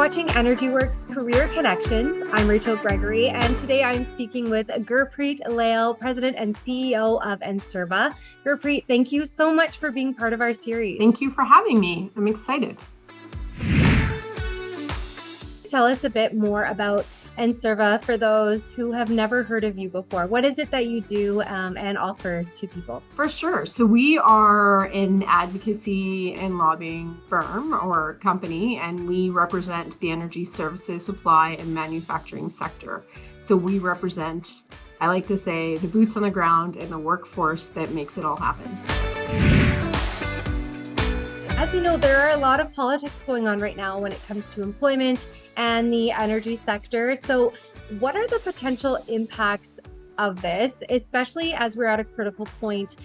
watching Energy Works Career Connections. I'm Rachel Gregory, and today I'm speaking with Gurpreet Lail, President and CEO of Enserva. Gurpreet, thank you so much for being part of our series. Thank you for having me. I'm excited. Tell us a bit more about Enserva for those who have never heard of you before. What is it that you do and offer to people? For sure. So we are an advocacy and lobbying firm or company, and we represent the energy services, supply, and manufacturing sector. So we represent, I like to say, the boots on the ground and the workforce that makes it all happen. As we know, there are a lot of politics going on right now when it comes to employment and the energy sector. So what are the potential impacts of this, especially as we're at a critical point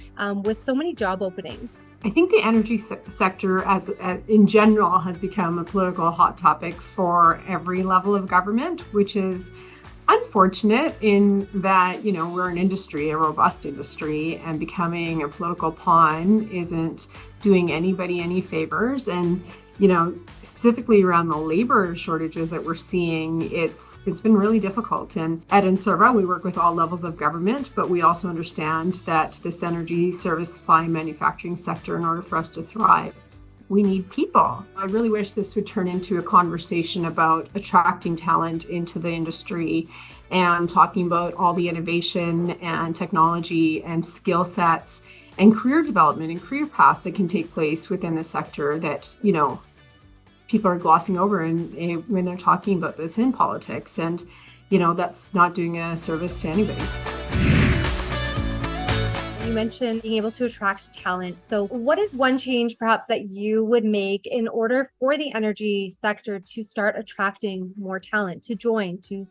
with so many job openings? I think the energy sector in general has become a political hot topic for every level of government, which is unfortunate in that, we're an industry, a robust industry, and becoming a political pawn isn't doing anybody any favors. And, specifically around the labor shortages that we're seeing, it's been really difficult. And at Enserva, we work with all levels of government, but we also understand that this energy service supply and manufacturing sector, in order for us to thrive, we need people. I really wish this would turn into a conversation about attracting talent into the industry and talking about all the innovation and technology and skill sets and career development and career paths that can take place within the sector that, people are glossing over when they're talking about this in politics. And, that's not doing a service to anybody. You mentioned being able to attract talent. So what is one change perhaps that you would make in order for the energy sector to start attracting more talent, to join, to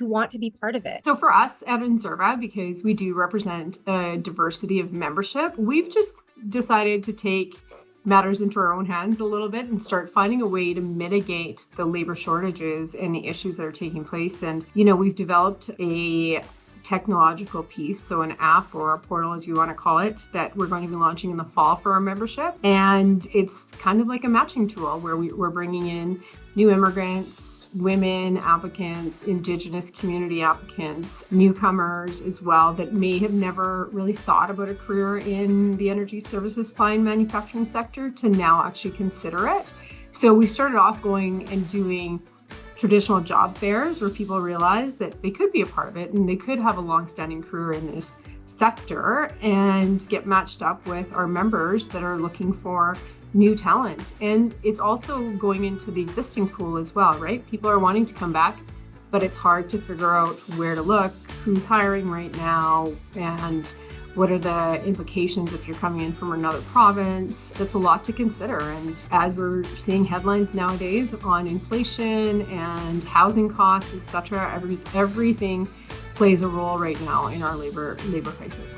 want to be part of it? So for us at Enserva, because we do represent a diversity of membership, we've just decided to take matters into our own hands a little bit and start finding a way to mitigate the labor shortages and the issues that are taking place. And, we've developed a technological piece, so an app or a portal, as you want to call it, that we're going to be launching in the fall for our membership. And it's kind of like a matching tool where we're bringing in new immigrants, women applicants, Indigenous community applicants, newcomers as well that may have never really thought about a career in the energy services, supply, and manufacturing sector to now actually consider it. So we started off going and doing traditional job fairs where people realize that they could be a part of it and they could have a long-standing career in this sector and get matched up with our members that are looking for new talent. And it's also going into the existing pool as well, right? People are wanting to come back, but it's hard to figure out where to look, who's hiring right now, and what are the implications if you're coming in from another province. That's a lot to consider. And as we're seeing headlines nowadays on inflation and housing costs, etc., everything plays a role right now in our labor crisis.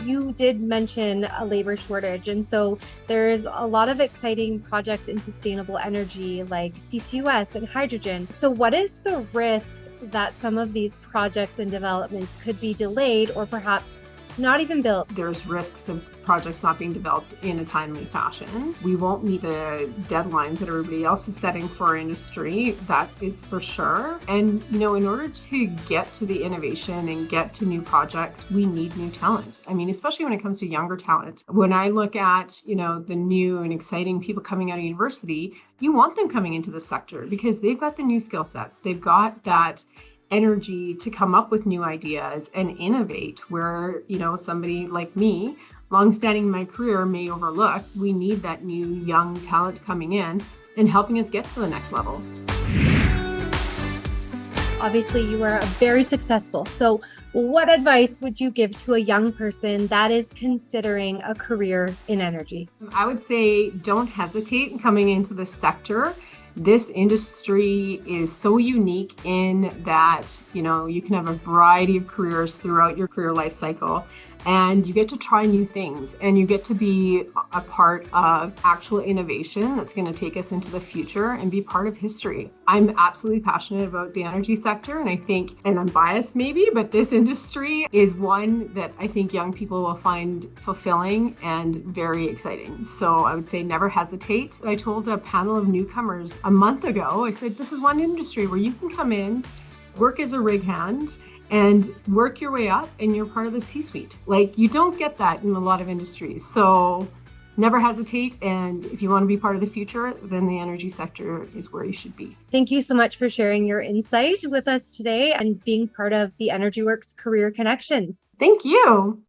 You did mention a labor shortage, and so there's a lot of exciting projects in sustainable energy like CCUS and hydrogen. So what is the risk that some of these projects and developments could be delayed or perhaps not even built? There's risks of projects not being developed in a timely fashion. We won't meet the deadlines that everybody else is setting for our industry, that is for sure. And, in order to get to the innovation and get to new projects, we need new talent. I mean, especially when it comes to younger talent. When I look at, the new and exciting people coming out of university, you want them coming into the sector because they've got the new skill sets. They've got that energy to come up with new ideas and innovate where, somebody like me, longstanding in my career, may overlook. We need that new young talent coming in and helping us get to the next level. Obviously, you are very successful. So what advice would you give to a young person that is considering a career in energy? I would say don't hesitate coming into the sector. This industry is so unique in that, you can have a variety of careers throughout your career life cycle. and you get to try new things, and you get to be a part of actual innovation that's going to take us into the future and be part of history. I'm absolutely passionate about the energy sector, and I think, and I'm biased maybe, but this industry is one that I think young people will find fulfilling and very exciting. So I would say never hesitate. I told a panel of newcomers a month ago, I said, this is one industry where you can come in, work as a rig hand, and work your way up, and you're part of the C-suite. Like, you don't get that in a lot of industries. So never hesitate. And if you want to be part of the future, then the energy sector is where you should be. Thank you so much for sharing your insight with us today and being part of the Energy Works Career Connections. Thank you.